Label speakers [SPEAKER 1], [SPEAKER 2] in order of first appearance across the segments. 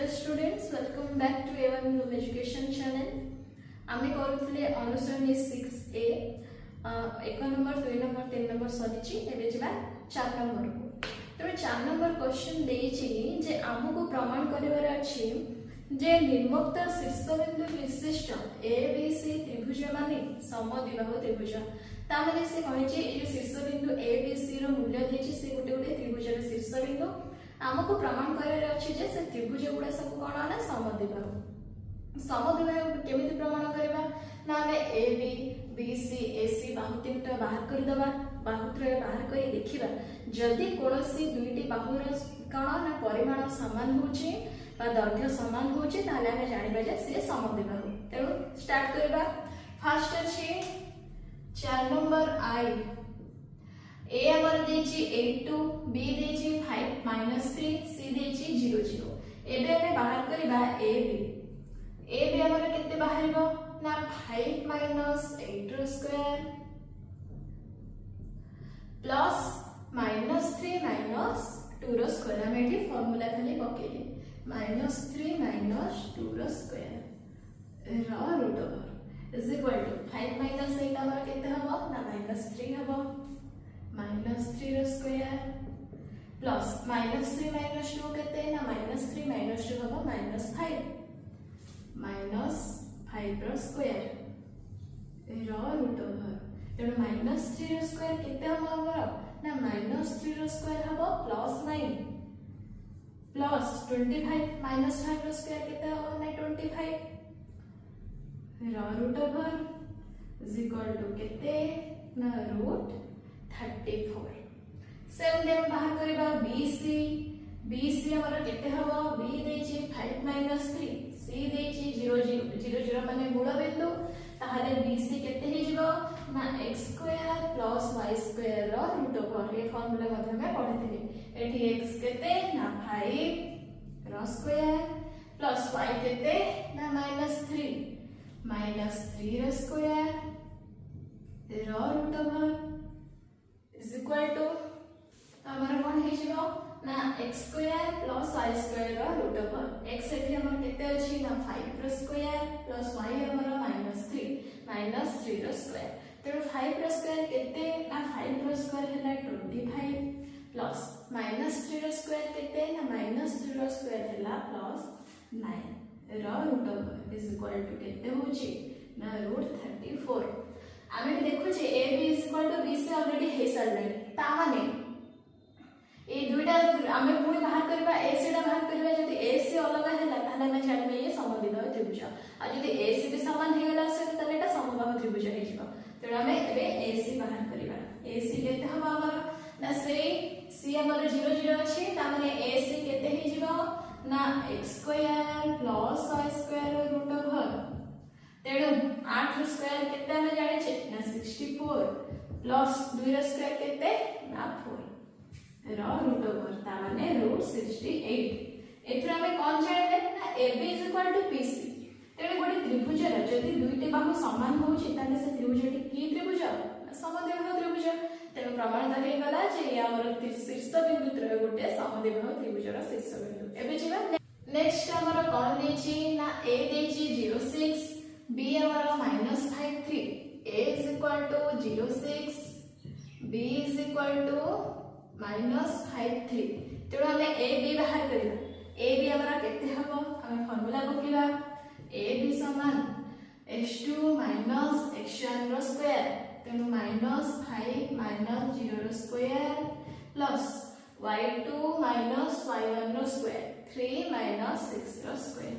[SPEAKER 1] Dear students, welcome back to A1 Bloom Education channel. आमे करूथिले अनुसरणी 6A 1 number 2 number 3 number सरीची एबे जिबा 4 number को। तो 4 नंबर क्वेश्चन देइची जे हमको प्रमाण करिवार अछि जे निर्मुक्त शीर्षबिंदु विशिष्ट ABC त्रिभुज माने समद्विबाहु त्रिभुज। ता माने से कहिची ए जो शीर्षबिंदु ABC रो मूल्य देइची से गोटे गोटे त्रिभुजर शीर्षबिंदु आमको प्रमाण करार अच्छे जे से त्रिभुज गुड़ा सब कौन ना समद्विबाहु। समद्विबाहु केमिति प्रमाण करबा ना हमें AB BC AC बाहु तीनटा बाहर कर दबा। बाहु त्रय बाहर करी देखिबा जदि कोनोसी दुईटी बाहुर कौन ना परिमाण समान होची बा दैर्घ्य समान होची ताले हमें जानिबा जे से समद्विबाहु। तेणु स्टार्ट करबा। फर्स्ट अछि 4 नंबर I A हमर देची 82 B देची 5 -3 C देची 0 0। एबे हमें बाहर करबा AB हमर केते बाहरबो ना 5 - 8 रो स्क्वायर प्लस -3 - 2 रो स्क्वायर। हम एठी फार्मूला खाली पकेली -3 - 2 रो स्क्वायर रो root over is equal to 5 - 8 हमर केते हबो ना -3 हबो -3 रो स्क्वायर प्लस -3 - 2 केते ना -3 - 2 हबो -5 -5 रो स्क्वायर रो रूट ओवर। तेणु -3 रो स्क्वायर केते हबो हमर ना -3 रो स्क्वायर हबो +9 प्लस 25 -5 रो स्क्वायर केते हबो ना 25 रो root over is equal to केते ना रूट 34। सेम देम बाहर करबा BC हमर केते हबो B देची 5 - 3 C देची 0 0 0 माने मूल बिंदु ताहाले BC केते हे जिवो ना x² + y² रो रूट ओवर। ये फार्मूला मध्ये में पढिथिली एठी x केते ना 5 रो स्क्वायर प्लस y केते ना -3 रो स्क्वायर रो root over is equal to हमर कोन हे जिवो ना x² + y² रो रूट ओवर। x एठी हमर केते अछि ना 5 रो स्क्वायर प्लस y हमर -3 रो स्क्वायर। तेरो 5 रो स्क्वायर केते ना 5 रो स्क्वायर हैला 25 प्लस -3 रो स्क्वायर केते ना -3 रो स्क्वायर हैला +9 रो root over is equal to केते होची ना √34। आमे देखु जे AB = BC ऑलरेडी हे सारले ता माने ए दुईटा आमे पुणी बाहर करबा AC टा बाहर करबा जति AC अलग हैला ताले हमें जानिबे ये समद्विबाहु त्रिभुज आ जति AC भी समान हे गेला से ताले एटा समबाहु त्रिभुज हे जिवो। तो आमे एबे AC बाहर करबा। AC केते हम हमर ना से C हमर 0 0 अछि ता माने AC केते हे जिवो ना x² + y² रूट ओवर। तेणु 8 रो स्क्वायर केते हमें जानि छै ना 64 प्लस 2 रो स्क्वायर केते ना 4 रो रूट ओवर ता माने √68। एथरा हमें कोन जानिले ना AB = BC। तेणु गोटे त्रिभुज रे जदि दुईटे बाहु समान होछि ताले से त्रिभुजटी की त्रिभुज समद्विबाहु त्रिभुज। तेणु प्रमाणित हे गला जे हमर शीर्ष बिंदु त्रय गोटे समद्विबाहु त्रिभुजर शीर्ष बिंदु। एबे जिबा नेक्स्ट हमर कोन देछि ना A देछि 06 B हमर -5 3 A = 06 B = -5 3। तेणु हमें AB बाहर करबा। AB हमर केते हबो हमें फार्मूला पकेबा AB समान x2 - x1 रो स्क्वायर। तेणु -5 - 0 रो स्क्वायर प्लस y2 - y1 रो स्क्वायर 3 - 6 रो स्क्वायर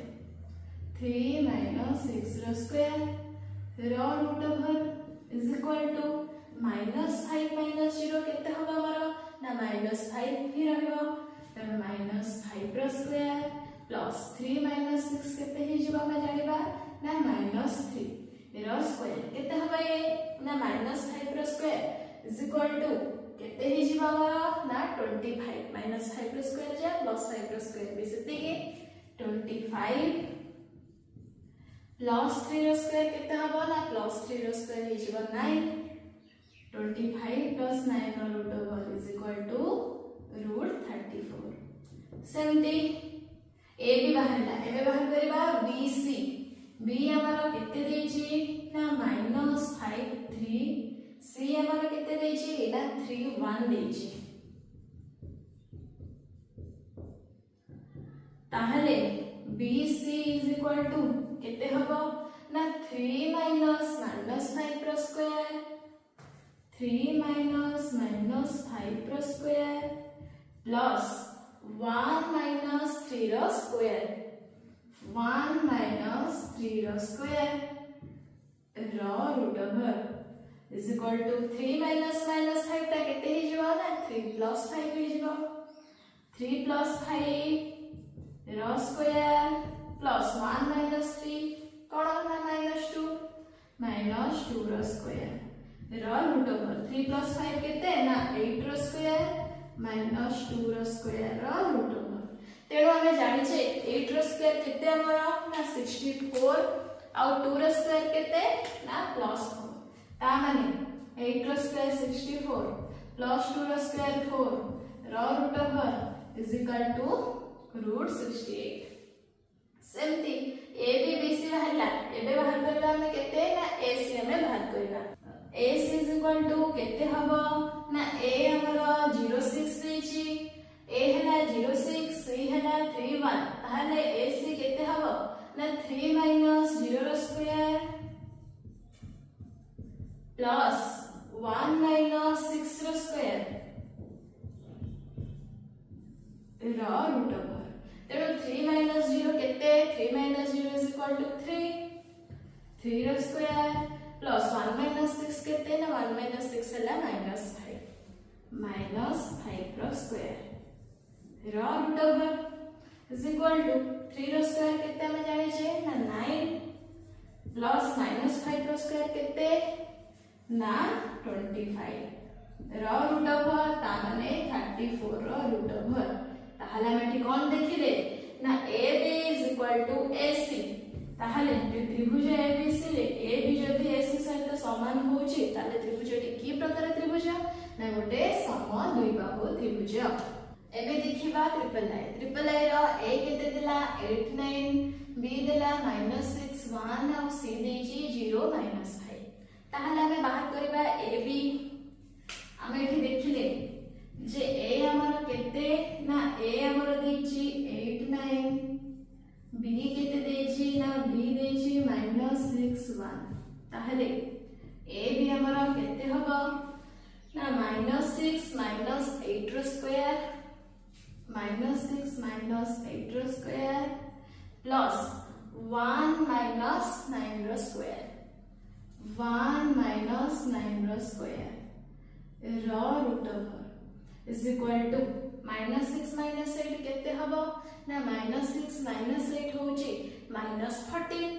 [SPEAKER 1] 3 - 6 रो स्क्वायर रो root over is equal to -5 - 0 केते हबो हमर ना -5 ही रहबो। त -5 रो स्क्वायर प्लस 3 - 6 केते हे जिवो हम जानिबा ना -3 रो स्क्वायर केते हबो ये ना -5 रो स्क्वायर इज इक्वल टू केते हे जिवो हमर ना 25 -5 रो स्क्वायर जा +5 रो स्क्वायर भी सेते के 25 +3 रो स्क्वायर केते हबो ना +3 रो स्क्वायर हे जिवो 9 25 + 9 रो root over is equal to √34। 70 A B बाहरला एबे बाहर करबा बी सी बी हमर केते देछि ना -5 3 सी हमर केते देछि एटा 3 1 देछि ताहले BC इज इक्वल टू केते हबो ना 3 minus -5 square 3 minus -5 square plus 1 minus 3 रो स्क्वायर 1 माइनस 3 रो स्क्वायर रो root over is equal to 3 minus -5 ता केते हे जबो ना 3 प्लस 5 हे जबो 3 प्लस 5 रो स्क्वायर प्लस 1 माइनस 3 कोन ना -2 रो स्क्वायर रो रूट ओवर 3 प्लस 5 केते ना 8 रो स्क्वायर -2 रो स्क्वायर रो रूट ओवर तेणु हमें जानि छे 8 रो स्क्वायर केते हमर ना 64 और 2 रो स्क्वायर केते ना +4 ता माने 8 रो स्क्वायर 64 प्लस 2 रो स्क्वायर 4 रो root over is equal to √68 सेमती ए बी बी सी बाहरला एबे बाहर करबा हमें केते ना ए सी हमें बाहर करबा ए सी इज इक्वल टू केते हबो ना ए हमर 06 देछि ए हला 06 सी हला 31 ताहले ए सी केते हबो ना 3 माइनस 0 रो स्क्वायर प्लस 1 माइनस 6 रो स्क्वायर रो रूट ओवर तेणु 3 माइनस 0 केते 3 माइनस 0 इज इक्वल टू 3 रो स्क्वायर प्लस 1 माइनस 6 केते ना 1 माइनस 6 हला -5 रो स्क्वायर रो root over is equal to 3 रो स्क्वायर केते हम जानि छे ना 9 प्लस -5 रो स्क्वायर केते ना 25 रो रूट ओवर ता माने 34 रो रूट ओवर ताहले हम एठी कोन देखिले ना AB is equal to AC ताहले त्रिभुज ABC ले AB जदी AC सहित समान होची ताले त्रिभुजटी की प्रकार त्रिभुज ना गोटे समद्विबाहु त्रिभुज एबे देखिबा ट्रिपल आई रो A केते दिला 8 9 B दिला -6 1 और C देजी 0 -5 ताहले हमें बाहर करबा AB हम एठी देखिले जे ए हमर केते ना ए हमर देछि 8 9 बी केते देछि ना बी देछि -6 1 ताहले ए भी हमर केते हबो ना -6 -8 रो स्क्वायर -6 -8 रो स्क्वायर प्लस 1 -9 रो स्क्वायर 1 -9 रो स्क्वायर रो root over is equal to -6 -8 केते हबो ना -6 -8 होची -14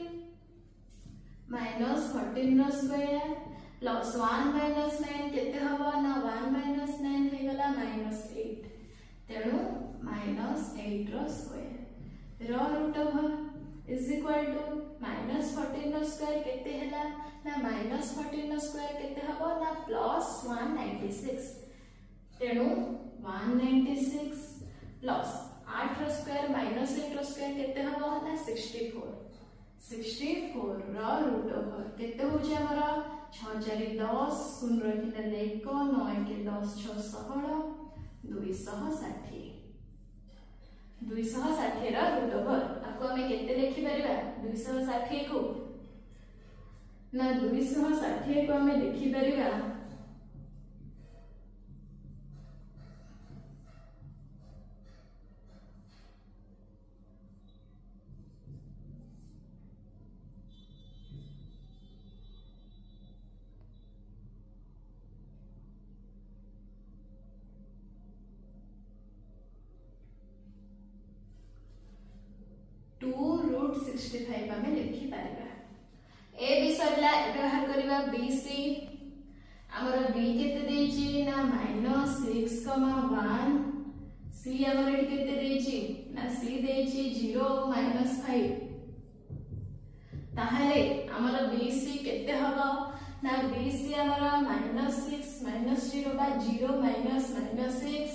[SPEAKER 1] रो स्क्वायर प्लस 1 -9 केते हबो ना 1 -9 हे गला -8 तेणु -8 रो स्क्वायर रो root over is equal to -14 रो स्क्वायर केते हला ना -14 रो स्क्वायर केते हबो ना प्लस 196 तेणु 196 प्लस 8 रो स्क्वायर -8 रो स्क्वायर केते हबो ना 64 रो रूट ओवर केते होची हमर 6 4 10 0 रखिले 1 9 के 10 6 16 260 रो रूट ओवर आको हमें केते लिखि परिबा 260 को ना 260 को हमें लिखि परिबा 2√65 हमें लिखि पारिबा ए बी सरला एबे बाहर करिबा BC हमर B केते देछि ना -6, 1 C हमर एठी केते देछि ना C देछि 0 -5 ताहले हमर BC केते हबो ना BC हमर -6 -0 बा 0 -6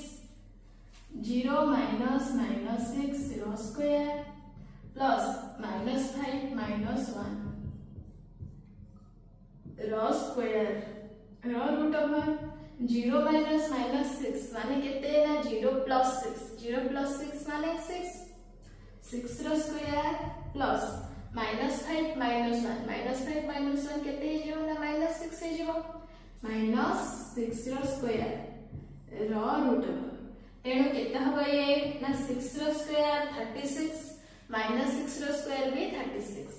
[SPEAKER 1] 0 minus minus 6 rho square plus minus 5 minus 1 rho square rho root over 0 minus minus 6 माने कितने ना 0 plus 6 माने 6 रो स्क्वायर प्लस minus 5 minus 1 कितने है जो ना minus 6 है जो minus 6 रो स्क्वायर रो रूट ओवर तेणु केते हबो ये ना 6 रो स्क्वायर 36 minus 6 रो स्क्वायर भी 36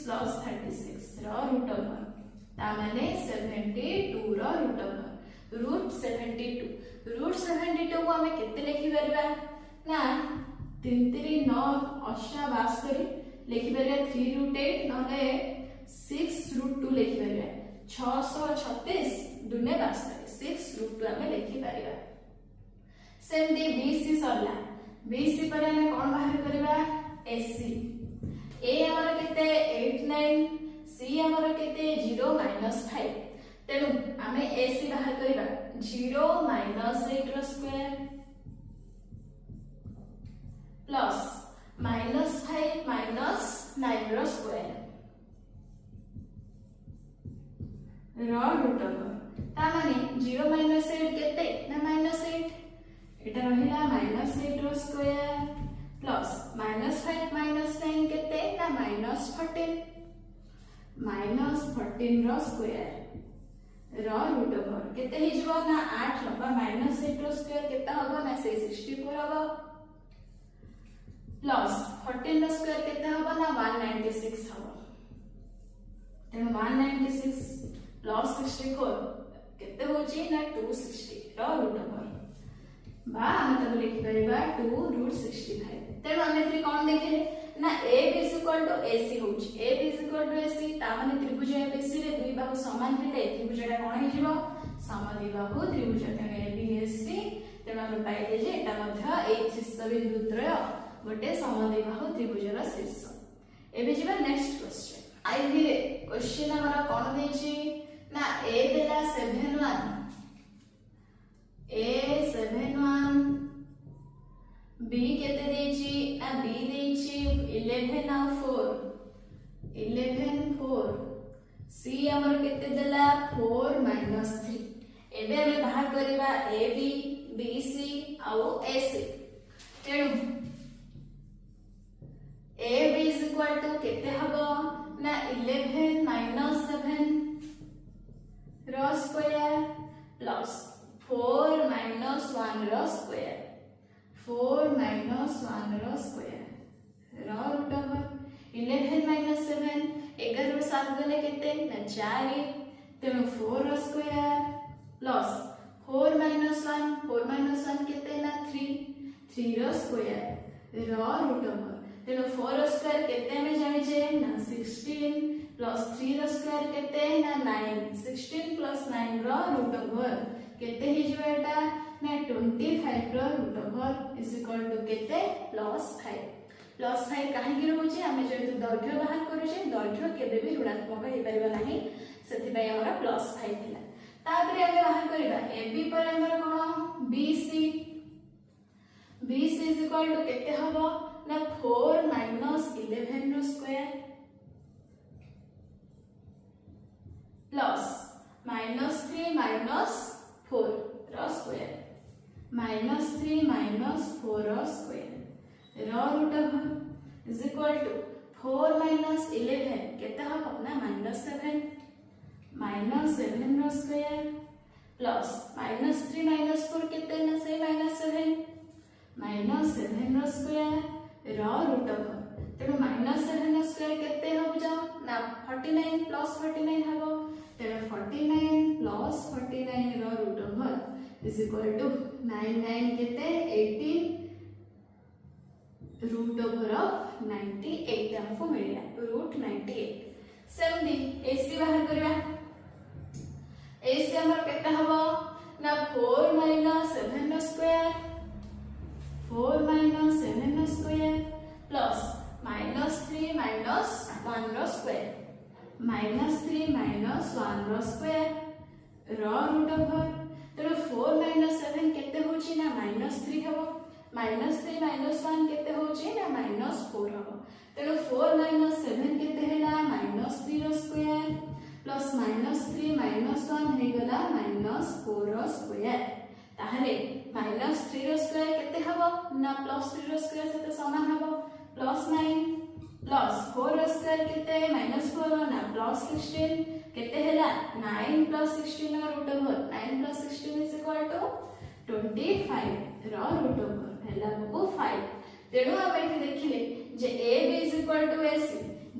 [SPEAKER 1] plus 36 रो रूट ओवर ता माने 72 रो रूट ओवर रूट 72 को हमें केते लिखि परबा ना 3 3 9 8 72 लिखि परबा 3 root 8 नले 6 root 2 लिखि परबा 636 दुने 72 6 root 2 हमें लिखि परबा सेमती BC सरला BC पर हमें कोन बाहर करबा AC A हमर केते 8 9 C हमर केते 0 minus 5 तेनु आमे AC बाहर करबा 0 minus 8 रो स्क्वायर प्लस minus 5 minus 9 रो स्क्वायर रो रूट ओवर ता माने 0 minus 8 केते ना minus 8 एटा रहिला minus 8 रो स्क्वायर प्लस minus 5 minus 9 केते ना minus 14 रो स्क्वायर रो रूट ओवर केते हि जबो ना 8 लबा minus 8 रो स्क्वायर केते हबो ना से 64 हबो प्लस 14 रो स्क्वायर केते हबो ना 196 हबो तेनु 196 प्लस 64 केते होची ना 260 रो रूट ओवर बा हम तब लिखि परबा 2 root 65 तेनु हम एथि कोन देखिले ना AB is equal to AC होची AB is equal to AC ता माने त्रिभुज ABC रे दुई बाहु समान थिले त्रिभुजटा कोन हे जिवो समद्विबाहु त्रिभुज तेनु ABSC तेनु हम पाइले जे एटा मध्य ए शीर्ष बिंदु त्रय गोटे समद्विबाहु त्रिभुजर शीर्ष एबे जिबा नेक्स्ट क्वेश्चन आइबी क्वेश्चन हमरा कोन देछि ना A देला 71 A 71 B केते देछि ना B देछि 11 और 4 C हमर केते देला 4 minus 3 एबे हम बाहर करबा AB BC और AC तेणु AB is equal to केते हबो ना 11 minus 7 रो स्क्वायर प्लस 4 minus 1 रो स्क्वायर 4 minus 1 रो स्क्वायर रो रूट ओवर 11 minus 7 11 रो 7 गले केते ना 4 तेनु 4 रो स्क्वायर प्लस 4 minus 1 केते ना 3 रो स्क्वायर रो रूट ओवर तेनु 4 रो स्क्वायर केते में जानि जे ना 16 प्लस 3 रो स्क्वायर केते ना 9 16 प्लस 9 रो रूट ओवर केते हि जो एटा ना 25 रो root over is equal to केते प्लस 5 काहे कि रहउची हमें जेतु दैर्घ्य बाहर करूचे दैर्घ्य केबे भी ऋणात्मक हे परिबा नाही सेति पय हमरा प्लस 5 थिला तापरे हमें बाहर करबा AB पर हमरा कोन BC इज इक्वल टू केते हबो ना 4 minus 11 रो स्क्वायर प्लस minus 3 minus 4 रो स्क्वायर minus 3 minus 4 रो स्क्वायर रो root over is equal to 4 minus 11 केते हबो ना minus 7 रो स्क्वायर प्लस minus 3 minus 4 केते ना से minus 7 रो स्क्वायर रो रूट ओवर तेनु minus 7 रो स्क्वायर केते हबो जाओ ना 49 plus 49 हबो तेनु 49 plus 49 रो root over is equal to 9 केते 18 root over of 98 हमको मिलिया root 98 सेमदी AC बाहर करबा AC हमर केते हबो ना 4 minus 7 रो स्क्वायर प्लस minus 3 minus 1 रो स्क्वायर रो रूट ओवर तेरो 4 minus 7 केते होची ना ना -3 हबो -3 -1 केते होची ना -4 हबो तेणु 4 - 7 केते हैला -3 रो स्क्वायर प्लस -3 -1 हे गला -4 रो स्क्वायर ताहले -3 रो स्क्वायर केते हबो ना +3 रो स्क्वायर सहित समान हबो +9 प्लस 4 रो स्क्वायर केते -4 ना +16 केते हैला 9 + 16 रो root over 9 + 16 is equal to 25 रो रूट ओवर हैला को 5 तेणु हम एठी देखिले जे AB is equal to AC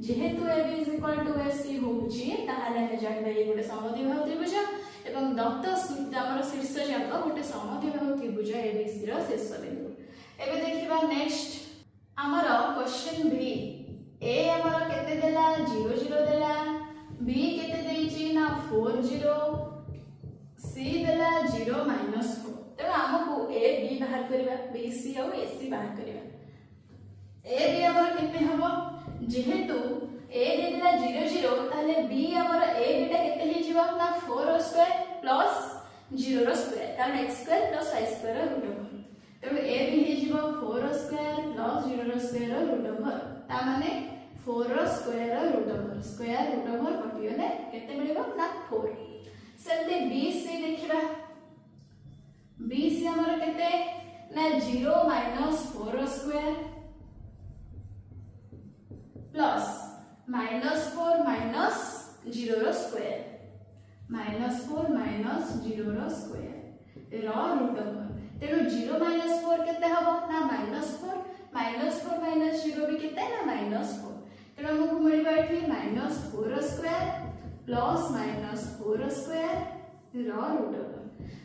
[SPEAKER 1] जेहेतु AB is equal to AC होउची ताहाले हम जानबे ये गोटे समद्विबाहु त्रिभुज एवं दत्त हमर शीर्ष जाक गोटे समद्विबाहु त्रिभुज ABC रो शीर्ष बिंदु एबे देखिबा नेक्स्ट हमर क्वेश्चन बी A हमर केते देला 0 0 देला B केते देइची ना 4 0 C देला 0 -4 तेणु हमकु A B बाहर करबा B C और AC बाहर करबा A B हमर केते हबो जेहेतु A देला 0 0 ताले B हमर A B टा केते हे जिवो ना 4 रो स्क्वायर प्लस 0 रो स्क्वायर कारण x square plus y square रो रूट ओवर तेणु A B हे जिवो 4 रो स्क्वायर प्लस 0 रो स्क्वायर रो रूट ओवर ता माने 4 रो स्क्वायर रो रूट ओवर कटियोने केते मिलिबो ना 4 सेते B C देखिबा B C हमर केते ना 0 - 4 रो स्क्वायर प्लस -4 - 0 रो स्क्वायर -4 - 0 रो स्क्वायर रो रूट ओवर तेणु 0 - 4 केते हबो ना -4 -4 - 0 भी केते ना -4 तेणु हमकु मिलिबा एठी -4 रो स्क्वायर प्लस -4 रो स्क्वायर रो root over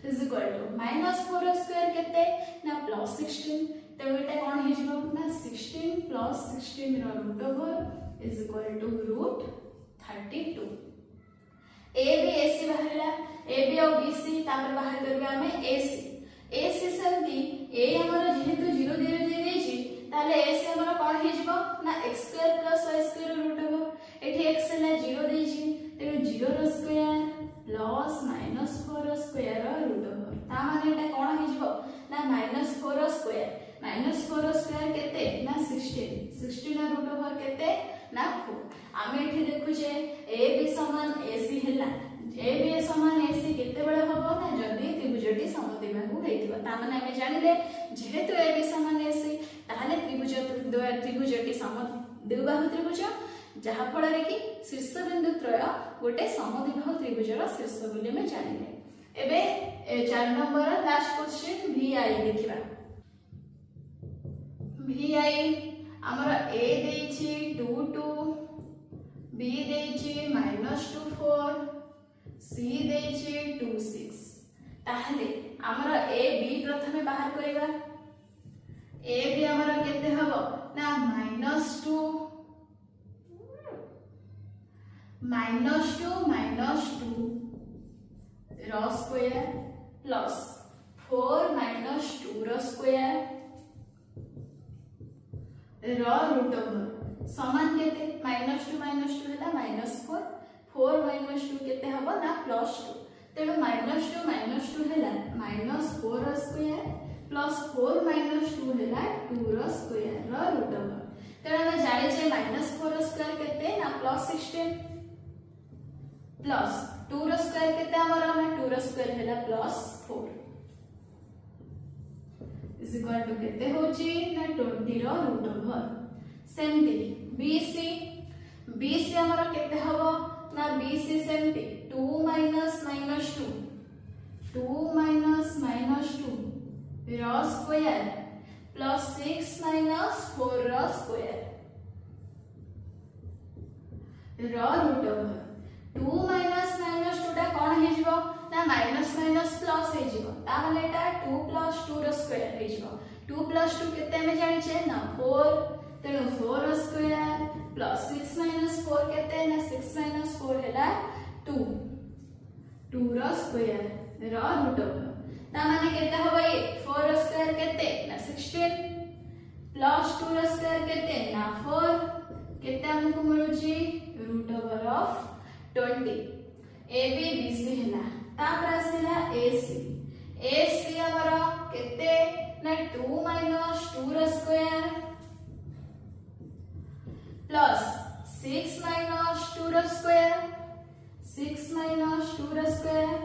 [SPEAKER 1] is equal to -4 रो स्क्वायर केते ना +16 तेणु एटा कोन हे जिवो ना 16 + 16 रो root over is equal to √32 A B AC बाहरला A B और B C तापर बाहर करबे हमें AC सेमती A हमर जेहेतु 0 0 दे देछि ताले AC हमर कोन हे जिवो ना x² + y² रूट ओवर एठी x हला 0 देछि तेणु 0 रो स्क्वायर प्लस -4 रो स्क्वायर रो रूट ओवर ता माने एटा कोन हे जिवो ना -4 रो स्क्वायर -4 रो स्क्वायर केते ना 16 रो रूट ओवर केते ना 4 आमे एठी देखु जे AB समान AC हला AB समान AC केते बळे हबो ना जदी त्रिभुजटी समद्विबाहु हेतिबा ता माने हमें जानिले जेहेतु AB समान AC ताहाले त्रिभुजटी समद्विबाहु त्रिभुज जहा फल रे कि शीर्ष बिंदु त्रय गोटे समद्विबाहु त्रिभुजर शीर्ष बोली हमें जानिले एबे 4 नंबर लास्ट क्वेश्चन VI देखिबा VI हमर A देछि 2 2 B देछि -2 4 C देछि 2 6 ताहले हमर A B प्रथमे बाहर करिबा A B हमर केते हबो ना -2 रो स्क्वायर प्लस 4 - 2 रो स्क्वायर रो रूट ओवर समान केते -2 - 2 हैला -4 4 - 2 केते हबो ना +2 तेणु -2 - 2 हैला -4 रो स्क्वायर प्लस 4 - 2 हैला 2 रो स्क्वायर रो रूट ओवर तेणु हम जानि जे -4 रो स्क्वायर केते ना +16 प्लस 2 रो स्क्वायर केते हमर ना 2 रो स्क्वायर हैला +4 इज इक्वल टू केते होची ना 20 रो रूट ओवर सेमती BC हमर केते हबो ना BC सेमती 2 - -2 2 - -2 रो स्क्वायर प्लस 6 - 4 रो स्क्वायर रो रूट ओवर 2 - -2 टा कोन हे जिवो ना माइनस प्लस हे जिवो ता माने एटा 2 + 2 रो स्क्वायर हे जिवो 2 + 2 केते हमें जानि छे ना 4 तेणु 4 रो स्क्वायर प्लस 6 - 4 केते ना 6 - 4 हैला 2 रो स्क्वायर रो रूट ओवर ता माने केते हबो ये 4 रो स्क्वायर केते ना 16 प्लस 2 रो स्क्वायर केते ना 4 केते हमको मिलुची root over of 20 AB BC हैला तापर आसीला AC हमर केते ना 2 माइनस 2 रो स्क्वायर प्लस 6 माइनस 2 रो स्क्वायर 6 माइनस 2 रो स्क्वायर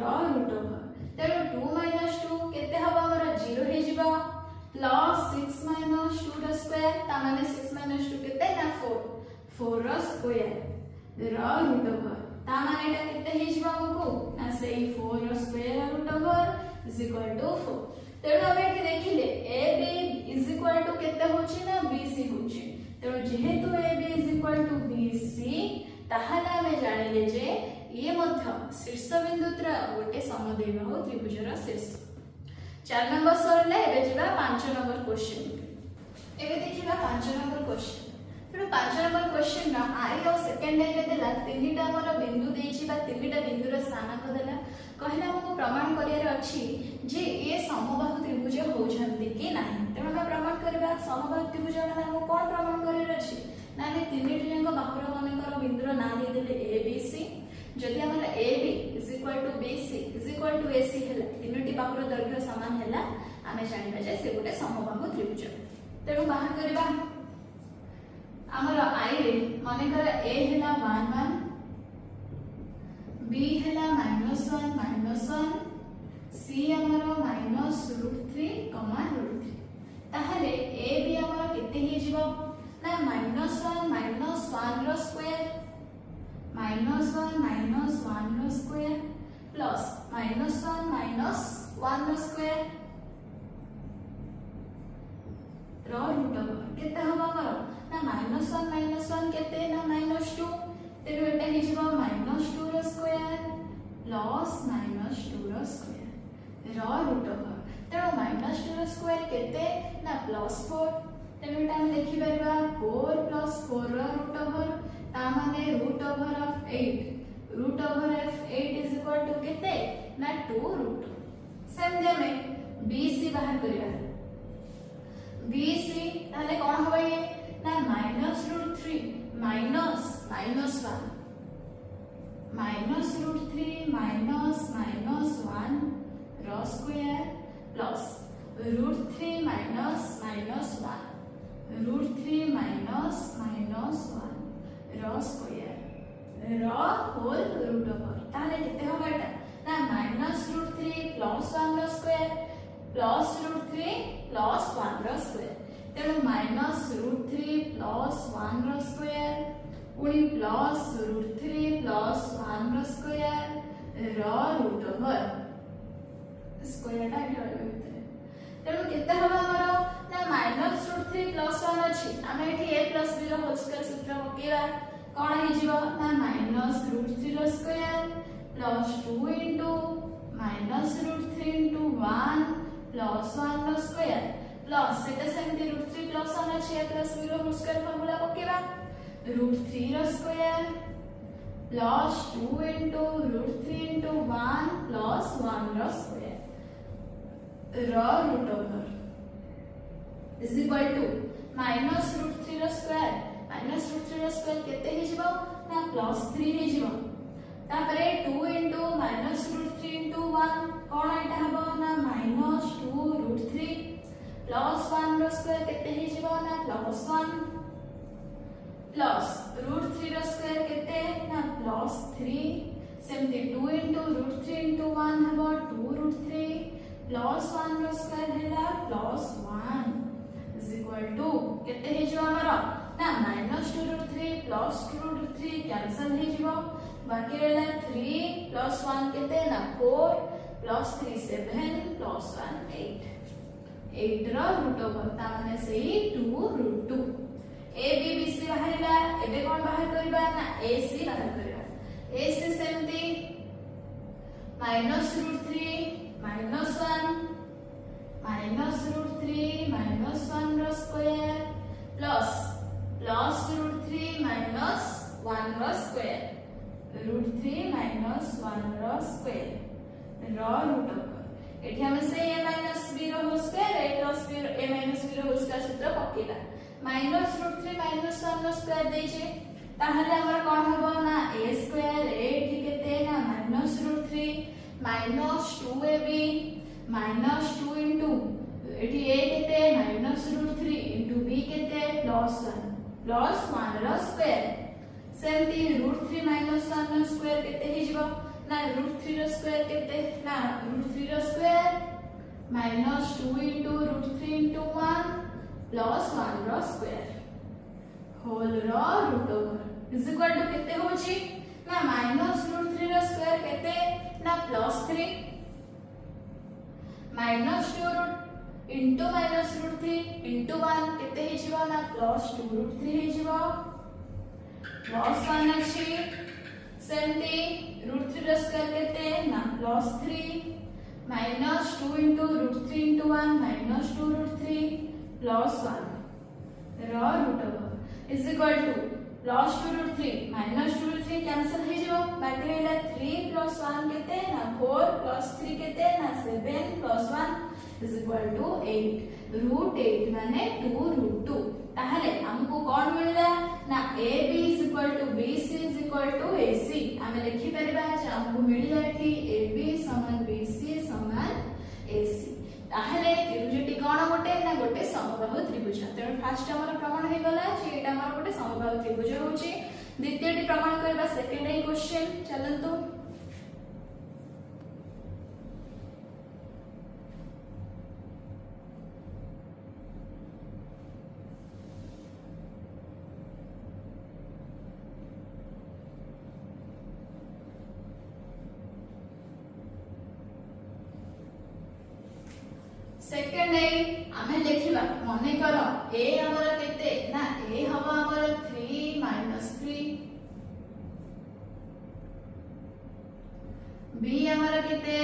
[SPEAKER 1] रो रूट ओवर तेरो 2 माइनस 2 केते हबो हमर 0 हे जिबा प्लस 6 माइनस 2 रो स्क्वायर ता माने 6 माइनस 2 केते ना 4 रो स्क्वायर रो रूट ओवर ता माने एटा केते हे जिबा हमकु ना सेही 4 रो square root over is equal to 4 तेणु हम एठी देखिले ab इज इक्वल टू केते होची ना bc होची तेणु जेहेतु ab is equal to bc ताहाले हम जानिले जे ये मध्य शीर्ष बिंदुत्र गोटे समद्विबाहु त्रिभुजर शीर्ष 4 नंबर सरले एबे जिबा 5 नंबर क्वेश्चन एबे देखिबा 5 नंबर क्वेश्चन तेणु 5 नंबर क्वेश्चन ना आई और सेकंड डे रे देला तीनटा हमर बिंदु देछि बा तीनटा बिंदुर स्थानांक देला कहले हमको प्रमाण करियर अछि जे ये समबाहु त्रिभुज होछन्ति कि नाही तेणु हम प्रमाण करबा समबाहु त्रिभुज माने हमको कोन प्रमाण करियर अछि ना हम तीनटी जंग बाहुर मानकर बिंदुर नाम दे देले a b c जदि हमर ab bc ac हैला तीनटी बाहुर दैर्घ्य समान हैला आमे जानिबा जे से गोटे समबाहु त्रिभुज तेणु बाहर करबा हमर i रे मानकर a हैला 1 1 b हैला -1 c हमर -√3 √3 ताहले a b हमर केते हे जिवो ना -1 -1 रो स्क्वायर -1 रो स्क्वायर प्लस -1 रो स्क्वायर रो रूट ओवर केते हबो हमर ना -1 केते ना -2 तेरो एटा हे जिवो -2 रो स्क्वायर प्लस -2 रो स्क्वायर रो रूट ओवर तेरो -2 रो स्क्वायर केते ना +4 तेरो एटा हम लिखि परबा 4 + 4 रो रूट ओवर ता माने root over of 8 root over of 8 is equal to केते ना 2 रूट सेम में bc बाहर करिया bc ताले कोन होबा ये ना -√3 -1 -√3 -1 रो स्क्वायर प्लस √3 -1 √3 -1 रो स्क्वायर रो होल रूट ओवर ताले केते होबा एटा ना -√3 + 1 रो स्क्वायर प्लस √3 + 1 रो स्क्वायर तेणु -√3 + 1 रो स्क्वायर पुणी +√3 + 1 रो स्क्वायर रो रूट ओवर स्क्वायर टा एटा होइते तेणु केते हबा हमर ना -√3 + 1 अछि आमे एठी a + b रो होल स्क्वायर सूत्र पकेबा कोन हे जिवो ना -√3 रो square plus 2 into -√3 into 1 plus 1 रो स्क्वायर प्लस सेटा सेमति √3 + 1 अछि a + b रो होल स्क्वायर फार्मूला पकेबा √3 रो square plus 2 into √3 into 1 plus 1 रो स्क्वायर रो root over is equal to -√3 रो स्क्वायर -√3 रो स्क्वायर केते हे जिवो ना +3 हे जिवो तापरे 2 इनटू -√3 इनटू 1 कोन एटा हबो ना -2√3 प्लस 1 रो स्क्वायर केते हे जिवो ना +1 प्लस √3 रो स्क्वायर केते ना +3 सेमति 2 इनटू √3 इनटू 1 हबो 2√3 प्लस 1 रो स्क्वायर हैला +1 इज इक्वल टू केते हे जिवो हमर ना -2√3 प्लस 2√3 कैंसिल हे जिवो बाकी रहला 3 प्लस 1 केते ना 4 प्लस 3 7 प्लस 1 8 रो रूट ओवर ता माने सेही 2√2 a b b c बाहरला एबे कोन बाहर करबा ना a c बाहर करबा a c सेमति -√3 -1 -√3 -1 रो स्क्वायर प्लस √3 -1 रो स्क्वायर √3 -1 रो स्क्वायर रो रूट ओवर एठी हम से a - b रो whole square a + b a - b रो होल स्क्वायर सूत्र पकेला -√3 -1 रो स्क्वायर देजे ताहले हमर कोन हबो ना a स्क्वायर a एठी केते ना -√3 -2ab -2 इंटू एठी a केते -√3 इंटू b केते +1 +1 रो स्क्वायर सेमती √3 -1 रो स्क्वायर केते हि जबो ना √3 रो स्क्वायर केते ना √3 रो स्क्वायर -2 इंटू √3 इंटू 1 +1 रो स्क्वायर होल रो root over is equal to केते होची ना -√3 रो स्क्वायर केते ना +3 -2 इंटू -√3 इंटू 1 केते हे जीवा ना +2√3 हे जीवा +1 अछि सेमती √3 रो स्क्वायर केते ना +3 -2 इंटू √3 इंटू 1 -2√3 +1 रो root over is equal to +2√3 -2√3 cancel हे जो बाकी रहला 3 + 1 केते ना 4 + 3 केते ना 7 + 1 इज इक्वल टू 8 √8 माने 2√2 ताहले हमको कोन मिलला ना AB is equal to BC is equal to AC हम लिखि परबा जे हमको मिलला एठी AB समान BC समान AC ताहले त्रिभुजटी कोन गोटे ना गोटे समबाहु त्रिभुज तेणु फास्ट हमर प्रमाण हे गला जे एटा हमर गोटे समबाहु त्रिभुज होची द्वितीयटी प्रमाण करबा सेकंड ए क्वेश्चन चलंतु सेकंड ए आमे लिखिबा मने करो a हमर केते ना a हवा हमर 3 - 3 b हमर केते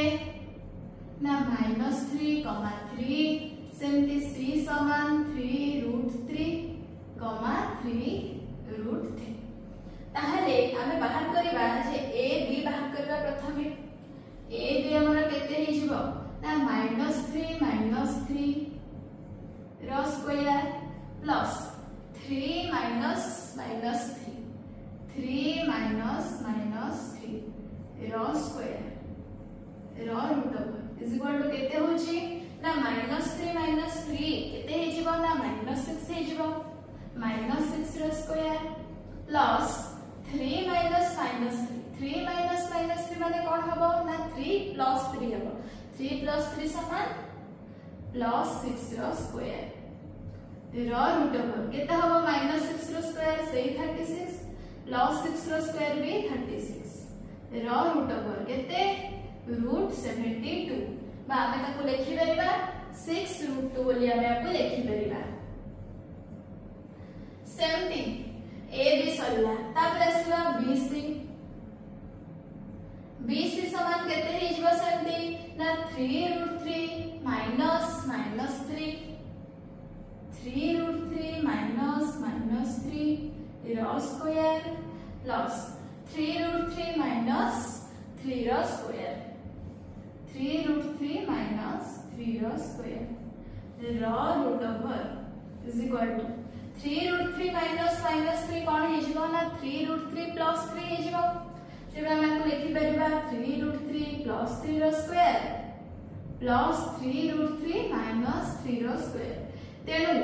[SPEAKER 1] ना -3, 3 सेमती c समान 3√3, 3√3 ताहले आमे बाहर करबा जे a b बाहर करबा प्रथमे a b हमर केते हे जिवो ना -3 - 3 रो स्क्वायर प्लस 3 - -3 3 - -3 रो स्क्वायर रो root over is equal to केते होची ना -3 - 3 केते हे जिवो ना -6 हे जिवो -6 रो स्क्वायर प्लस 3 - -3 3 - -3 माने कोन हबो ना 3 + 3 हबो 3 + 3 समान +6 रो स्क्वायर रो रूट ओवर केते हबो -6 रो स्क्वायर सेही 36 +6 रो स्क्वायर भी 36 रो रूट ओवर केते √72 बा आमे ताको लिखि परिबा 6√2 बोली आमे आपको लिखि परिबा 70 ए बी सल्ला तापर आसीबा BC BC समान केते हे जिवो 70 ना 3√3 -3 3√3 -3 रो स्क्वायर प्लस 3√3 - 3 रो स्क्वायर 3√3 - 3 रो स्क्वायर रो root over is equal to 3√3 - -3 कोन हे जिवो ना 3√3 + 3 हे जिवो जेबा हम लिखि परिबा 3√3 + 3 रो स्क्वायर प्लस 3√3 - 3 रो स्क्वायर तेनु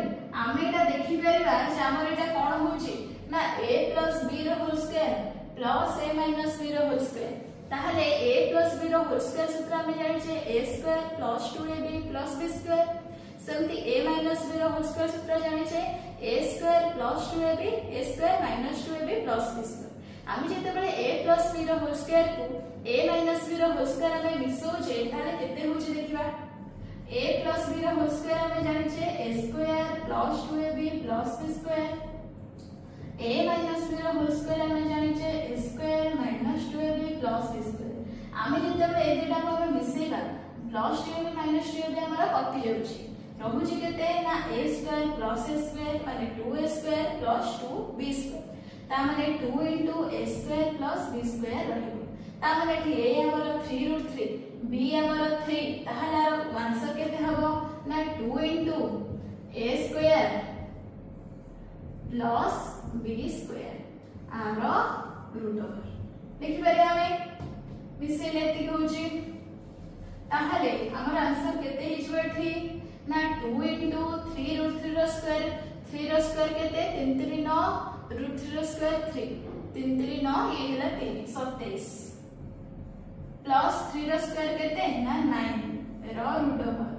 [SPEAKER 1] आमे एटा देखि परिबा जे हमर एटा कोन होची ना a + b रो whole square plus a - b रो होल स्क्वायर ताहले a + b रो होल स्क्वायर सूत्र हम जानि छे a² + 2ab + b स्क्वायर सेमती a - b रो होल स्क्वायर सूत्र जानि छे a² + 2ab a² - 2ab + b square आमी जेते बेले a + b रो होल स्क्वायर को a - b रो होल स्क्वायर आमे मिसौ जे ताले केते होची देखिबा a + b रो होल स्क्वायर आमे जानि छे a² + 2ab + b square a - b रो होल स्क्वायर आमे जानि छे a² - 2ab + b स्क्वायर आमे जेते बेले ए दुटा को आमे मिसेबा + 2ab - 2ab हमरा कटि जाउची रहुची केते ना a² + a² माने 2a² + 2b स्क्वायर ता माने 2 * a² + b स्क्वायर रहइबो ता माने एठी a हमर 3√3 b हमर 3 ताहला आंसर केते हबो ना 2 * a² + b स्क्वायर आरो रूट ओवर लिखि परिया हमें मिसे लेती होची ताहले हमर आंसर केते हिजबो एठी ना 2 into 3 root 3 रो स्क्वायर 3 रो स्क्वायर केते 3 3 9 root 3 रो स्क्वायर 3 3 3 9 ये होला 3 27 प्लस 3 रो स्क्वायर केते ना 9 रो रूट ओवर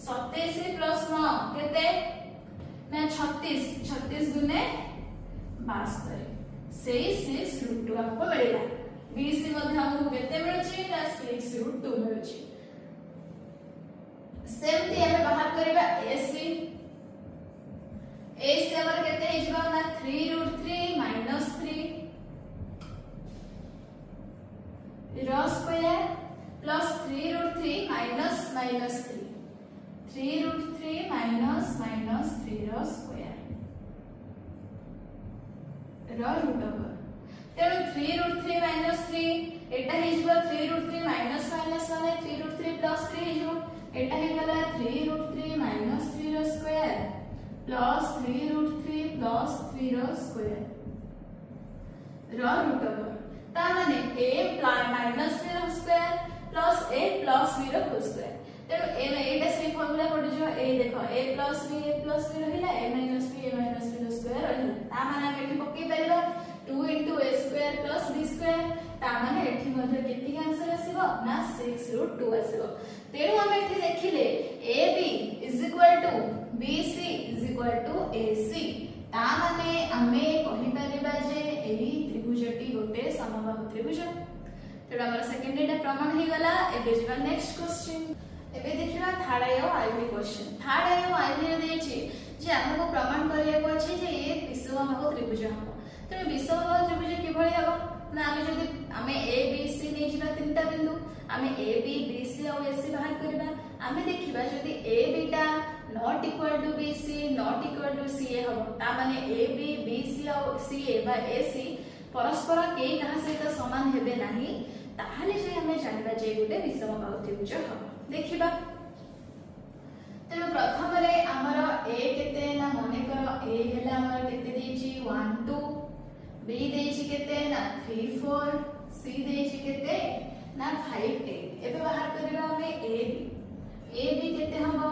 [SPEAKER 1] 27 प्लस 9 केते ना 36 36 गुने 72 सेही 6 root 2 आपको मिलेगा BC मध्ये हमको केते मिलुची ना 6 root 2 मिलुची सेम थी हमें बाहर करबा AC AC हमर केते हिजबा ना 3 root 3 minus 3 रो square plus 3 root 3 minus minus 3 3 root 3 minus minus 3 रो स्क्वायर रो रूट ओवर तेणु 3 root 3 minus 3 एटा हिजबा 3 root 3 minus minus 1 3 root 3 plus 3 हिजबा एटा हे गला 3 root 3 minus 3 रो स्क्वायर प्लस 3 root 3 plus 3 रो स्क्वायर रो रूट ओवर ता माने a minus 3 रो square plus a plus b रो होल स्क्वायर तेणु a एटा से फार्मूला पड़ जो a देखो a plus b रहिला a minus b रो स्क्वायर रहिला ता माने हम एठी पक्की परिबा 2 into a square plus b square ता माने एठी मध्ये केति आंसर आसीबो ना 6 root 2 आसीबो तेणु हम एठी देखिले ab is equal to bc is equal to ac ता माने हमें कहि परिबा जे एही त्रिभुजटी गोटे समबाहु त्रिभुज तेणु हमर सेकंड एटा प्रमाण हे गला एबे जिबा नेक्स्ट क्वेश्चन एबे देखिबा थर्ड आयो आईबी क्वेश्चन थर्ड आयो आईबी रे देछि जे हमको प्रमाण करिया को अछि जे ए विषमबाहु त्रिभुज हबो तेणु विषमबाहु त्रिभुज किभଳି हबो ना आमे जदि आमे ए बी सी नै जिबा तीनटा बिंदु आमे ए बी बी सी और ए सी बाहर करबा आमे देखिबा जदि ए बी टा not equal to B C not equal to C A हबो ता माने ए बी बी सी और सी ए बा ए सी परस्पर के कहा सहित समान हेबे नाही ताहाले जे हमें जानबा जे गुटे विषमबाहु त्रिभुज हबो देखिबा तेणु प्रथम रे हमर ए केते ना मने करो ए हेला हमर केते देछि 1 2 बी देछि केते ना 3 4 सी देछि केते ना 5 8 एबे बाहर करबा हमें ए बी केते हबो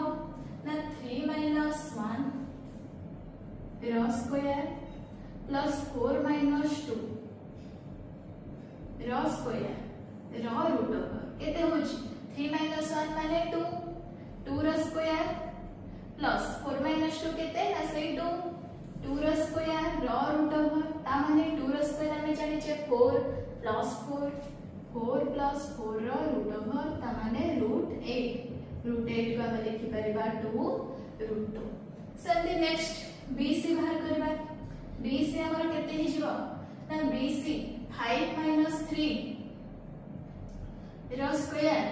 [SPEAKER 1] ना 3 minus 1 रो स्क्वायर प्लस 4 minus 2 रो स्क्वायर रो रूट ओवर केते होछि 3 minus 1 माने 2 2 रो स्क्वायर प्लस 4 minus 2 केते ना से 2 2 रो स्क्वायर रो रूट ओवर ता माने 2 रो स्क्वायर हमें जानि छे 4 plus 4 4 plus 4 रो रूट ओवर ता माने √8 √8 को हम लिखि परिबा 2 √2 सेमती नेक्स्ट BC बाहर करबा BC हमर केते हिजबो ना BC 5 minus 3 रो स्क्वायर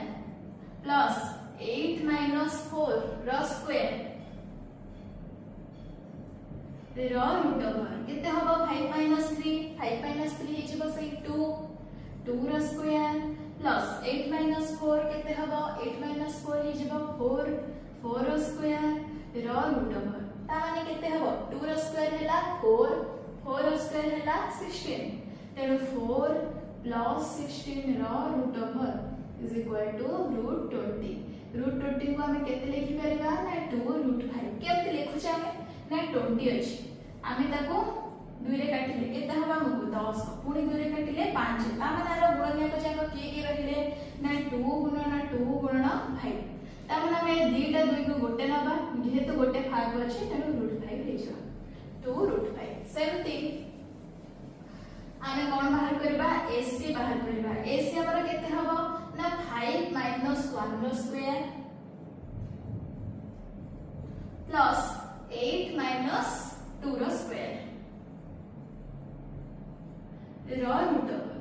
[SPEAKER 1] प्लस 8 minus 4 रो स्क्वायर रो रूट ओवर केते हबो 5 minus 3 हिजबो से 2 2 रो स्क्वायर प्लस 8 minus 4 केते हबो 8 minus 4 हिजबो 4 4 रो स्क्वायर रो रूट ओवर ता माने केते हबो 2 रो स्क्वायर हैला 4 4 रो स्क्वायर हैला 16 तेणु 4 प्लस 16 रो root over is equal to √20 को हमें केते लिखि परिबा ना 2√5 केते लिखु छ हमें ना 20 अछि आमे ताको 2 रे काटिले केते हबा हमको 10 पुनी 2 रे काटिले 5 ता माने आरो गुणनक जाक के रहिले ना 2 गुणन 2 गुणन 5 ता माने हमें दीटा 2 को गोटे नबा जेहेतु गोटे भाग अछि तेनु √5 ले जा 2√5 सेमती आमे कोन बाहर करबा AC बाहर करबा AC हमर केते हबो ना 5 minus 1 रो स्क्वायर प्लस 8 minus 2 रो स्क्वायर रो रूट ओवर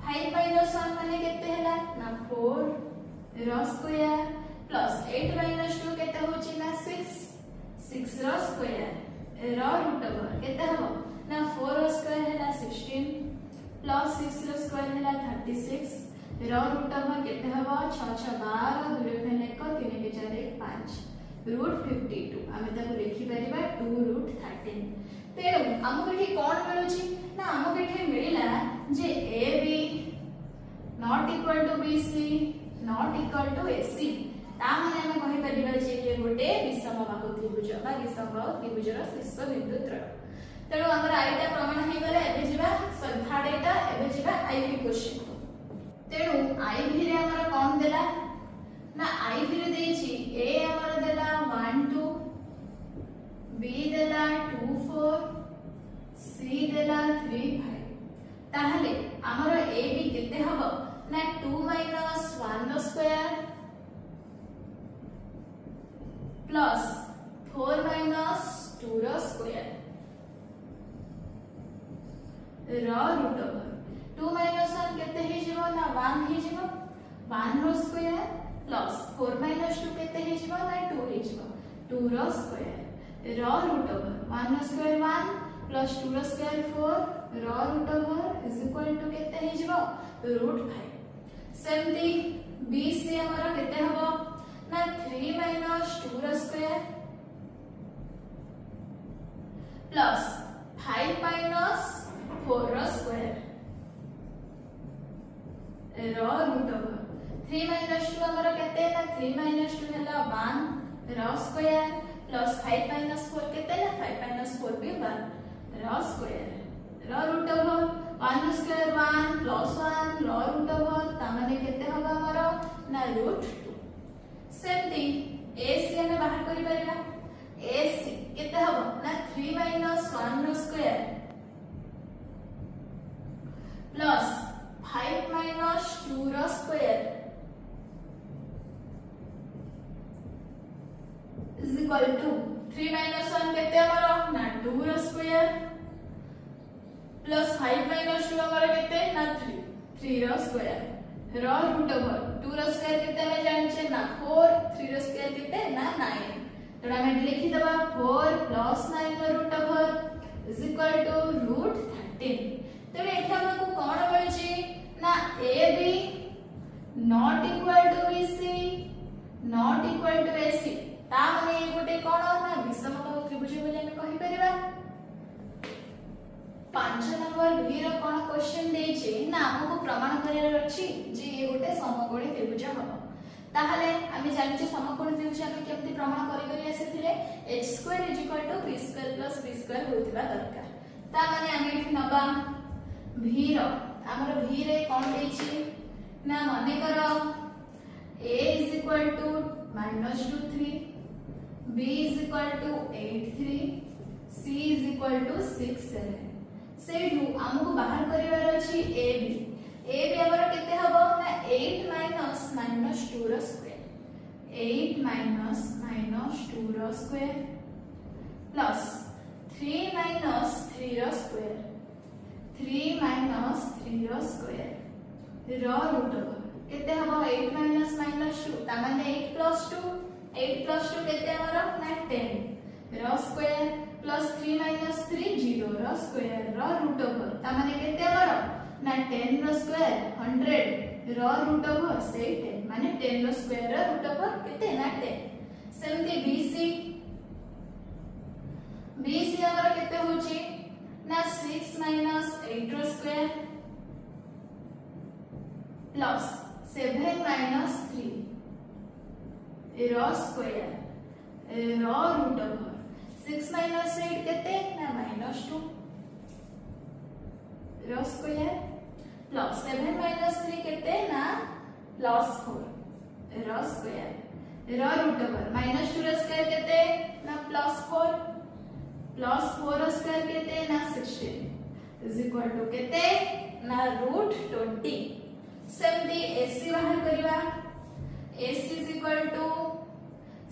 [SPEAKER 1] 5 minus 1 माने केते हैला ना 4 रो स्क्वायर प्लस 8 minus 2 केते होची ना 6 रो स्क्वायर रो रूट ओवर केते हबो ना 4 रो स्क्वायर हैला 16 प्लस 6 रो स्क्वायर हैला 36 रो रूट ओवर केते हबो 6 6 12 2 रे 1 3 के 4 1 5 √52 आमे ताको लिखि परिबा 2√13 तेणु हमको एठी कोन मिलुची ना हमको एठी मिलिला जे AB not equal to BC not equal to AC ता माने हम कहि परिबा जे ये गोटे विषमबाहु त्रिभुज बा विषमबाहु त्रिभुजर शीर्ष बिंदु त्रय तेणु हमर आईटा प्रमाण हे गले एबे जिबा थर्ड एटा एबे जिबा आईवी क्वेश्चन तेणु आईवी रे हमर कोन देला ना आईवी रे देछि ए हमर देला 1 2 बी देला 2 4 सी देला 3 5 ताहले हमर ए बी केते हबो ना 2 माइनस 1 रो स्क्वायर प्लस 4 माइनस 2 रो स्क्वायर रो रूट ओवर 2 माइनस 1 केते हे जिवो ना 1 हे जिवो 1 रो स्क्वायर प्लस 4 माइनस 2 केते हे जिवो ना 2 हे जिवो 2 रो स्क्वायर रो रूट ओवर 1 रो स्क्वायर 1 प्लस 2 रो स्क्वायर 4 रो root over is equal to केते हे जिवो रूट 5 सेमती बी सी हमर केते हबो ना 3 माइनस 2 रो स्क्वायर प्लस 5 माइनस 4 रो स्क्वायर रो रूट ओवर 3 माइनस 2 हमर केते ना 3 माइनस 2 हला 1 रो स्क्वायर प्लस 5 माइनस 4 केते ना 5 माइनस 4 भी 1 रो स्क्वायर रो रूट ओवर 1 स्क्वायर 1 प्लस 1 रो रूट ओवर ता माने केते होगा हमर ना रूट 2 सेमती AC हमें बाहर करि परिबा AC केते होबो ना 3 माइनस 1 रो स्क्वायर प्लस 5 माइनस 2 रो square is equal to 3 minus 1 केते हमर ना 2 रो स्क्वायर प्लस 5 माइनस 2 हमर केते ना 3 रो स्क्वायर रो रूट ओवर 2 रो स्क्वायर केते हम जानि छे ना 4 3 रो स्क्वायर केते ना 9 तो हम लिखि दबा 4 प्लस 9 रो root over is equal to root 13 तो एठा हमको कोन मिलछि ना AB not equal to BC not equal to AC ता माने गोटे कोन ना विषमबाहु त्रिभुज बोले हम कहि परिबा 5 नंबर बी रो कोन क्वेश्चन देछि ना हमको प्रमाण करियर अछि जे ये गोटे समकोणी त्रिभुज हबो ताहले आमी जानि जे समकोणी त्रिभुज आमी केमति प्रमाण करि करि आसीथिले h² = b² + b² होतिबा दरकार ता माने आमी एठी नबा v रो हमर v रे कोन देछि ना माने करो a = -2 3 b = 8 3 c = 6 7 सेठू हमको बाहर करिवार अछि AB हमर केते हबो ना 8 माइनस -2 रो स्क्वायर 8 माइनस -2 रो स्क्वायर प्लस 3 माइनस 3 रो स्क्वायर 3 माइनस 3 रो स्क्वायर रो रूट ओवर केते हबो 8 माइनस -2 ता माने 8 प्लस 2 केते हमर ना 10 रो स्क्वायर प्लस 3 माइनस 3 0 रो स्क्वायर रो रूट ओवर ता माने केते हमर ना 10 रो स्क्वायर 100 रो रूट ओवर से 10 माने 10 रो स्क्वायर रो रूट ओवर केते ना 10 सेमती BC हमर केते होची ना 6 माइनस 8 रो स्क्वायर प्लस 7 माइनस 3 रो स्क्वायर रो रूट ओवर 6 माइनस 8 केते ना -2 रो स्क्वायर प्लस 7 माइनस 3 केते ना +4 रो स्क्वायर रो रूट ओवर -2 रो स्क्वायर केते ना +4 +4 रो स्क्वायर केते ना 16 इज इक्वल टू केते ना √20 सेमती AC बाहर करिवा AC is equal to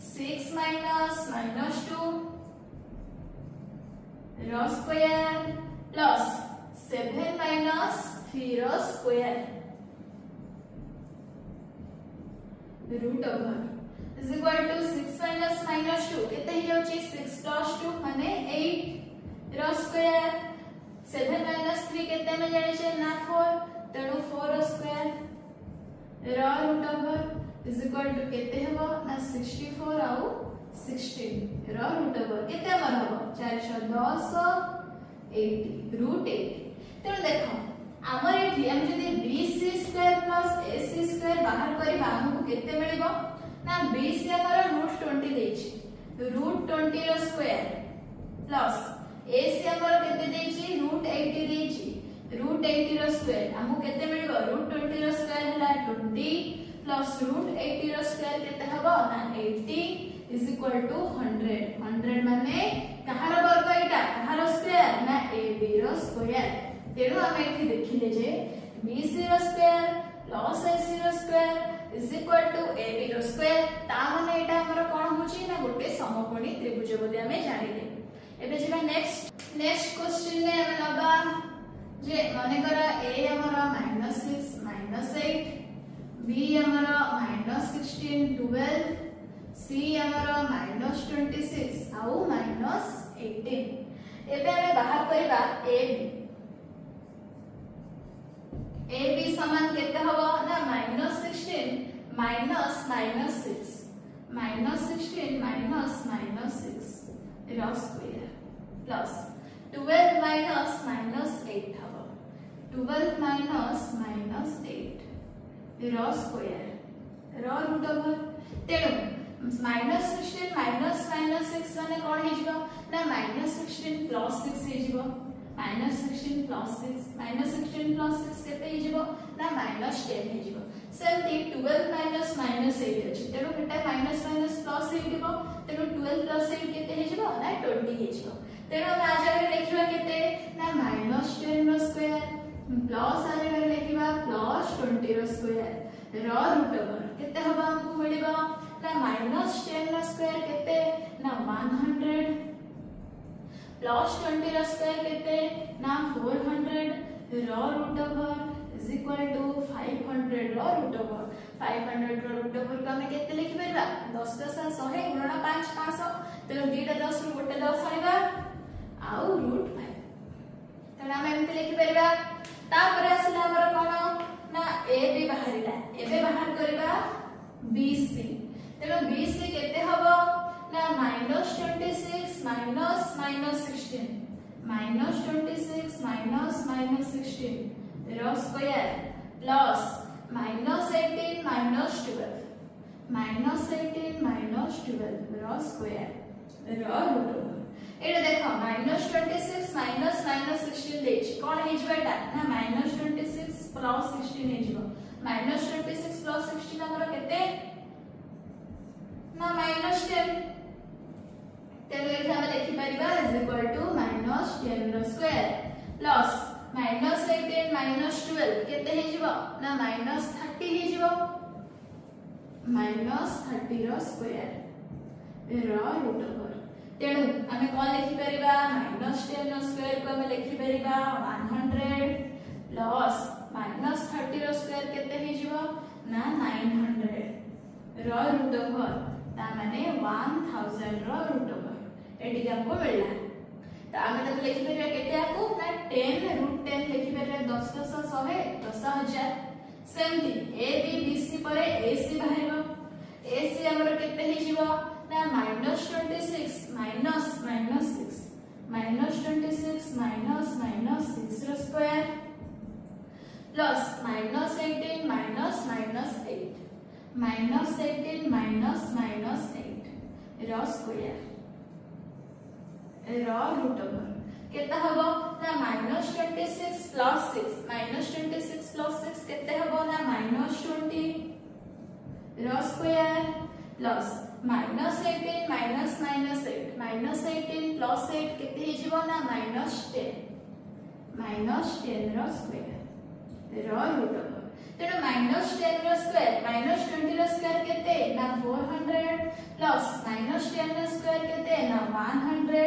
[SPEAKER 1] 6 minus -2 रो स्क्वायर प्लस 7 माइनस 3 रो square root over is equal to 6 minus -2 केते हे जाउची 6 प्लस 2 माने 8 रो स्क्वायर 7 माइनस 3 केते में जानि छै ना 4 तेणु 4 रो स्क्वायर रो root over is equal to केते हेबो ना 64 आउ 16 रो रूट ओवर केते हमर हबो 410 80 √80 तेणु देखो आमर एठी हम जदी BC square plus AC square बाहर करबा हमको केते मिलिबो ना BC हमर √20 देछि √20 रो स्क्वायर प्लस AC हमर केते देछि √80 देछि √80 रो स्क्वायर हमको केते मिलिबो √20 रो स्क्वायर हला 20 प्लस √80 रो स्क्वायर केते हबो ना 80 इज इक्वल टू 100 100 माने कहार वर्ग एटा कहार स्क्वायर ना AB रो स्क्वायर तेणु हम एठी देखिले जे BC रो स्क्वायर प्लस AC रो square is equal to AB रो स्क्वायर ता माने एटा हमर कोन होची ना गोटे समकोणी त्रिभुज बोली हमें जानिले एबे जेबा नेक्स्ट क्वेश्चन ने हम लबा जे माने करा A हमर -6 -8 B हमर -16 12 C हमर -26 आउ -18 एबे हमें बाहर करबा AB समान केते हबो ना -16 माइनस -6 -16 माइनस -6 रो स्क्वायर प्लस 12 माइनस -8 हबो 12 माइनस -8 रो स्क्वायर रो रूट ओवर तेणु -16 माइनस -6 माने कोन हे जिवो ना -16 प्लस 6 हे जिवो -16 प्लस 6 -16 प्लस 6 केते हे जिवो ना -10 हे जिवो सेमती 12 माइनस -8 अछि तेणु केते माइनस प्लस हे जिवो तेणु 12 प्लस 8 केते हे जिवो ना 20 हे जिवो तेणु हम आज आगे लिखिबा केते ना -10 रो स्क्वायर प्लस आज आगे लिखिबा +20 रो स्क्वायर रो रूट ओवर केते हबा हमको मिलिबा ना -10 रो स्क्वायर केते ना 100 +20 रो स्क्वायर केते ना 400 रो root over is equal to 500 रो रूट ओवर 500 रो रूट ओवर को हमें केते लिखि परबा 10 10 100 गुणन 5 500 तेनो दीटा 10 रु गोटे 10 आइबा आउ √5 तेनो हम एमते लिखि परबा तापर आसला हमर कोन ना AB बाहरिला एबे बाहर करबा BC तेनो BC केते हबो ना -26 माइनस -16 -26 माइनस -16 रो स्क्वायर प्लस -18 -12 रो स्क्वायर रो रूट ओवर एटा देखो -26 माइनस -16 देछि कोन हे जबेटा ना -26 प्लस 16 हे जबो -26 प्लस 16 हमर केते ना -10 तेनु एठी हम लिखि परिबा इज इक्वल टू -10 रो स्क्वायर प्लस -18 -12 केते हे जिवो ना -30 हे जिवो -30 रो स्क्वायर रो रूट ओवर तेनु हमें कोन लिखि परिबा -10 रो स्क्वायर को हमें लिखि परिबा 100 प्लस -30 रो स्क्वायर केते हे जिवो ना 900 रो रूट ओवर ता माने 1000 रो रूट ओवर एटी हमको मिलला तो आमे तक लिखि परिबा केते आको ना 10 √10 लिखि परिबा 10 10 100 10000 सेमती AB BC परे AC बाहरिबो AC हमर केते हे जिवो ना -26 माइनस -6 -26 माइनस -6 रो स्क्वायर प्लस -18 माइनस -8 -18 माइनस -8 रो स्क्वायर रो रूट ओवर केते हबो ना -26 प्लस 6 -26 प्लस 6 केते हबो ना -20 रो स्क्वायर प्लस -18 माइनस -8 -18 प्लस 8 केते हे जिवो ना -10 रो स्क्वायर रो रूट ओवर तेणु -10 रो स्क्वायर -20 रो स्क्वायर केते ना 400 प्लस -10 रो स्क्वायर केते ना 100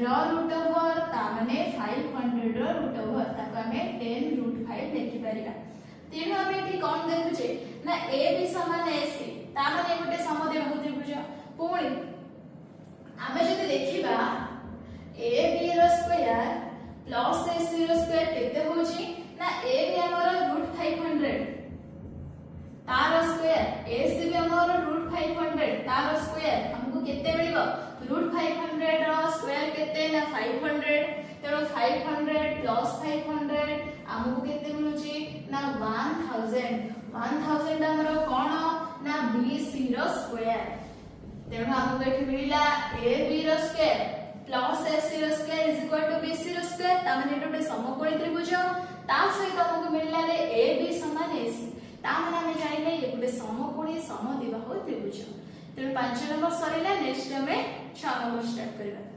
[SPEAKER 1] रो रूट ओवर ता माने 500 रो रूट ओवर ताको हमें 10 √5 लिखि परिबा तेणु हम एठी कोन देखुचे ना AB समान AC ता माने गोटे समद्विबाहु त्रिभुज पुणी आमे जदि देखिबा AB रो स्क्वायर प्लस AC रो स्क्वायर केते होची ना AB हमर √500 तार स्क्वायर AC भी हमर √500 तार स्क्वायर हमको केते मिलिबो √500 रो स्क्वायर केते ना 500 तेरो 500 प्लस 500 हमको केते ना 1000 हमर कोन ना BC रो स्क्वायर तेणु हमको एठी मिलिला AB रो स्क्वायर प्लस AC रो square is equal to BC रो स्क्वायर ता माने एटा समकोणी त्रिभुज ता सहित हमको मिलिला रे AB समान AC ता माने हम जानिले ये गुटे समकोणी समद्विबाहु त्रिभुज तेणु 5 नंबर सरिला नेक्स्ट हमें 6 नंबर स्टार्ट करबा।